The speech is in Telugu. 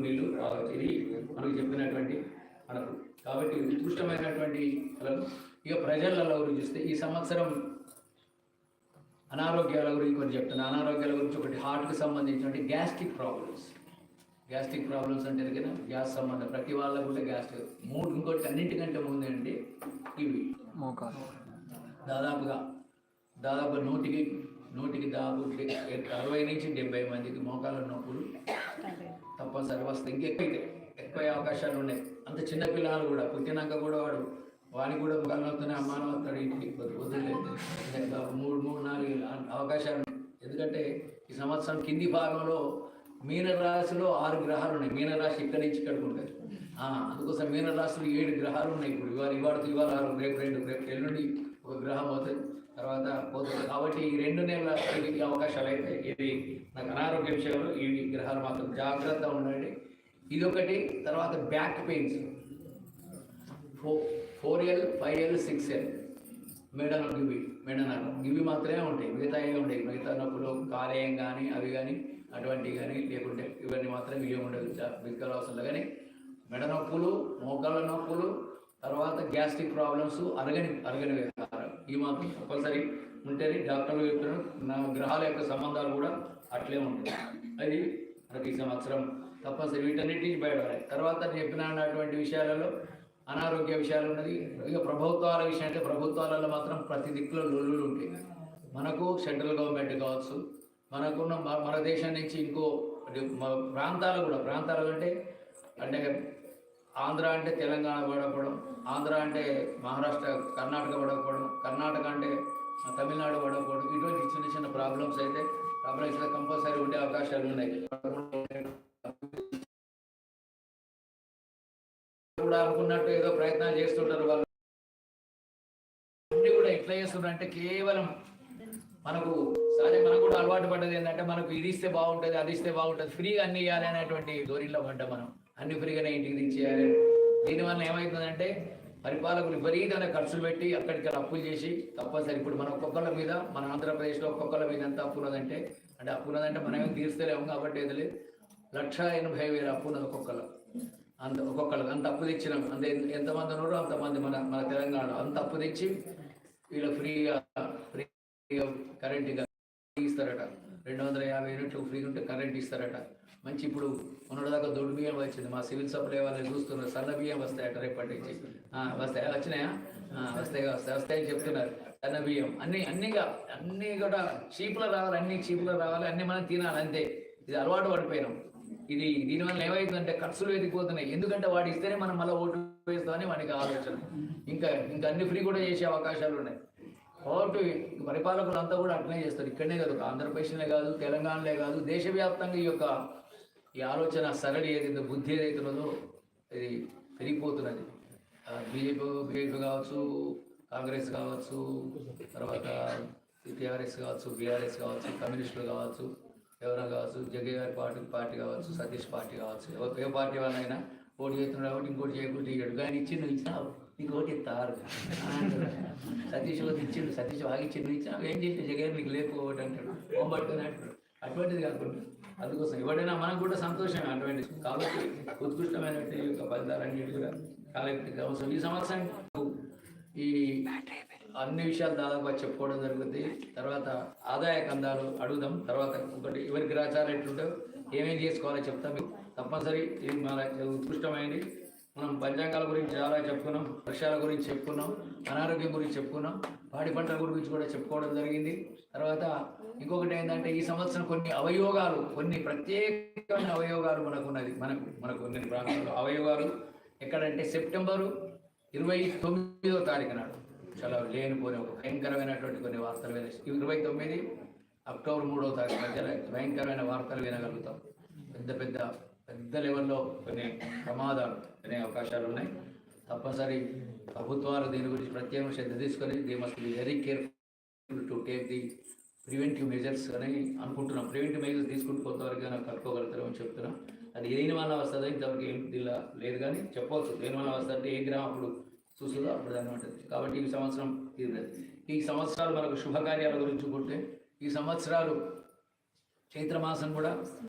సూర్యులు ఇది మనకు చెప్పినటువంటి మనకు. కాబట్టి ఉత్కృష్టమైనటువంటి ఫలం. ఇక ప్రజలలో గురించి చూస్తే ఈ సంవత్సరం అనారోగ్యాల గురించి కొన్ని చెప్తాను. అనారోగ్యాల గురించి ఒకటి హార్ట్కి సంబంధించినటువంటి గ్యాస్ట్రిక్ ప్రాబ్లమ్స్ అంటే కదా, గ్యాస్ సంబంధం ప్రతి వాళ్ళకు కూడా గ్యాస్ట్రిక్. ఇంకోటి అన్నింటికంటే ముందు అంటే ఇవి మోకాలు దాదాపు నూటికి దాదాపు 60 నుంచి 70 మందికి మోకాళ్ళ నొప్పులు తప్పనిసరి వస్తాయి. ఎక్కువ అవకాశాలు ఉన్నాయి. అంత చిన్న పిల్లలు కూడా పుట్టినాక కూడా వానికి కూడా మోకాళ్ళ నొప్పుతున్నాయి, అమ్మానం వస్తాడు ఇంటికి వదిలేదు. 3-4 అవకాశాలు ఉన్నాయి. ఎందుకంటే ఈ సంవత్సరం కింది భాగంలో మీనరాశిలో 6 గ్రహాలు ఉన్నాయి. మీనరాశి ఇక్కడి నుంచి ఇక్కడికి ఉంటుంది. అందుకోసం మీనరాశిలో 7 గ్రహాలు ఉన్నాయి. ఇప్పుడు ఇవాళ 6, రేపు 2, రేపు ఎల్లుండి ఒక గ్రహం అవుతుంది, తర్వాత పోతుంది. కాబట్టి ఈ 2 నెలల అవకాశాలు అయితే ఇది నాకు అనారోగ్య విషయంలో ఈ గ్రహాలు మాత్రం జాగ్రత్తగా ఉండండి. ఇది ఒకటి. తర్వాత back pains 4L, 5L, 6L మెడనరం ఇవి మాత్రమే ఉంటాయి. మిగతా ఏమి ఉంటాయి. మిగతా నొప్పులు కాలేయం కానీ అవి కానీ అటువంటివి కానీ లేకుంటే ఇవన్నీ మాత్రం ఇవి ఉండదు బిగ్గల అవసరంలో. కానీ మెడ నొప్పులు, మోకాళ్ళ నొప్పులు, తర్వాత గ్యాస్ట్రిక్ ప్రాబ్లమ్స్, అరగని వ్యవహారం ఇవి మాత్రం కంపల్సరీ ఉంటేనే డాక్టర్లు చెప్తున్నారు. నా గ్రహాల యొక్క సంబంధాలు కూడా అట్లే ఉంటాయి. అది మనకి ఈ సంవత్సరం తప్పనిసరి వీటన్నిటి బయటపడాలి. తర్వాత చెప్పినటువంటి విషయాలలో అనారోగ్య విషయాలు ఉన్నది. ఇక ప్రభుత్వాల విషయం అంటే ప్రభుత్వాలలో మాత్రం ప్రతి దిక్కులో లొల్లులు ఉంటాయి. మనకు సెంట్రల్ గవర్నమెంట్ కావచ్చు, మనకున్న మన దేశం నుంచి ఇంకో ప్రాంతాలు అంటే ఆంధ్ర అంటే తెలంగాణ పడకపోవడం, ఆంధ్ర అంటే మహారాష్ట్ర, కర్ణాటక పడకపోవడం, కర్ణాటక అంటే తమిళనాడు పడకపోవడం, ఇటువంటి చిన్న ప్రాబ్లమ్స్ అయితే కంపల్సరీ ఉండే అవకాశాలు ఉన్నాయి. కూడా అనుకున్నట్టు ఏదో ప్రయత్నాలు చేస్తుంటారు వాళ్ళు. అన్ని కూడా ఎట్లా చేస్తున్నారు అంటే కేవలం మనకు కూడా అలవాటు పడ్డది ఏంటంటే మనకు ఇది ఇస్తే బాగుంటుంది, అది ఇస్తే బాగుంటుంది, ఫ్రీగా అన్ని ఇవ్వాలి అనేటువంటి ధోరణిలో పడ్డాం మనం. అన్ని ఫ్రీగానే ఇంటికి తెచ్చేయాలి. దీనివల్ల ఏమవుతుందంటే పరిపాలకులు విపరీతమైన ఖర్చులు పెట్టి అక్కడికి అప్పులు చేసి తప్పనిసరి. ఇప్పుడు మన ఒక్కొక్కళ్ళ మీద, మన ఆంధ్రప్రదేశ్లో ఒక్కొక్కళ్ళ మీద ఎంత అప్పు ఉన్నదంటే అప్పున్నదంటే మనమేం తీర్చలేము కాబట్టి ఏది 1,80,000 అప్పు ఉన్నది ఒక్కొక్కళ్ళు. ఒక్కొక్కళ్ళకి అంత అప్పు తెచ్చినాం. ఎంతమంది ఉన్నారో అంతమంది మన తెలంగాణలో అంత అప్పు తెచ్చి వీళ్ళు ఫ్రీగా కరెంట్ ఇస్తారట. 250 యూనిట్లు ఫ్రీ ఉంటే కరెంట్ ఇస్తారట. మంచి ఇప్పుడు మొన్నటిదాకా దొడ్డు బియ్యం వచ్చింది. మా సివిల్ సప్లై వాళ్ళని చూస్తున్నారు. సన్న బియ్యం వస్తాయట రేపటి నుంచి. వచ్చినాయా? వస్తాయని చెప్తున్నారు. సన్న బియ్యం అన్నీ కూడా చీపులో రావాలి, అన్నీ మనం తినాలి అంతే. ఇది అలవాటు పడిపోయినాం. దీనివల్ల ఏమవుతుందంటే ఖర్చులు ఎదిగిపోతున్నాయి. ఎందుకంటే వాడు ఇస్తేనే మనం మళ్ళీ ఓటు వేస్తామని వాడికి ఆలోచన. ఇంకా అన్ని ఫ్రీ కూడా చేసే అవకాశాలు ఉన్నాయి. కాబట్టి పరిపాలకులు అంతా కూడా అట్లనే చేస్తారు. ఇక్కడనే కాదు, ఆంధ్రప్రదేశ్నే కాదు, తెలంగాణలే కాదు, దేశవ్యాప్తంగా ఈ ఆలోచన సరళి ఏదైతే బుద్ధి ఏదైతున్నదో ఇది పెరిగిపోతున్నది. బీజేపీ కావచ్చు, కాంగ్రెస్ కావచ్చు, తర్వాత టీఆర్ఎస్ కావచ్చు, బీఆర్ఎస్ కావచ్చు, కమ్యూనిస్టులు కావచ్చు, ఎవరైనా కావచ్చు, జగ్గయ్య గారి పార్టీ కావచ్చు, సతీష్ పార్టీ కావచ్చు, ఏ పార్టీ వాళ్ళైనా ఓటు చేస్తున్నాడు కాబట్టి ఇంకోటి చేయకుండా ఇయ్యాడు. కానీ నువ్వు ఇచ్చినావు, నీకు ఓటు ఇస్తారు. సతీష్ ఓటు ఇచ్చిండు, సతీష్ వాగిచ్చిండు, ఇచ్చినావు ఏం చేసి జగన్ నీకు లేపు ఓటు అంటాడు, హోంబట్టుకుని అంటాడు. అటువంటిది కాకుండా అందుకోసం ఎవరైనా మనకు కూడా సంతోషమే అటువంటిది. కాబట్టి ఉత్కృష్టమైనటువంటి యొక్క ఫలితాలన్నిటి కూడా కాలెక్టిక్ అవసరం. ఈ సంవత్సరం ఈ అన్ని విషయాలు దాదాపుగా చెప్పుకోవడం జరుగుతుంది. తర్వాత ఆదాయ కందాలు అడుగుదాం. తర్వాత ఒకటి ఎవరి గ్రాచారం ఎట్లుంటో ఏమేం చేసుకోవాలో చెప్తాం మీకు తప్పనిసరి. ఇది మన ఉత్కృష్టమైనది. మనం పంచాంగాల గురించి చాలా చెప్పుకున్నాం, వర్షాల గురించి చెప్పుకున్నాం, అనారోగ్యం గురించి చెప్పుకున్నాం, పాడి పంటల గురించి కూడా చెప్పుకోవడం జరిగింది. తర్వాత ఇంకొకటి ఏంటంటే ఈ సంవత్సరం కొన్ని ప్రత్యేకమైన అవయోగాలు మనకున్నది. మనకు కొన్ని ప్రాంతాల్లో అవయోగాలు ఎక్కడంటే సెప్టెంబరు 29వ తారీఖు నాడు చాలా లేనిపోయిన ఒక భయంకరమైనటువంటి కొన్ని వార్తలు 29 అక్టోబర్ 3వ తారీఖు మధ్యలో భయంకరమైన వార్తలు వినగలుగుతాం. పెద్ద లెవెల్లో కొన్ని ప్రమాదాలు అనే అవకాశాలు ఉన్నాయి. తప్పనిసరి ప్రభుత్వాలు దీని గురించి ప్రత్యేక శ్రద్ధ తీసుకొని they must be very careful to take the preventive measures అని అనుకుంటున్నాం. ప్రివెంటివ్ మెజర్స్ తీసుకుంటూ కొంతవరకు కట్టుకోగలుగుతారని చెప్తున్నాం. అది దేని వల్ల వస్తుందో ఇంతవరకు ఏం దిల్లా లేదు, కానీ చెప్పవచ్చు దేని వల్ల వస్తుందంటే ఏ గ్రామం అప్పుడు చూస్తుందో అప్పుడు దాన్ని ఉంటుంది. కాబట్టి ఈ సంవత్సరాలు మనకు శుభకార్యాల గురించి ఉంటే ఈ సంవత్సరాలు చైత్రమాసం కూడా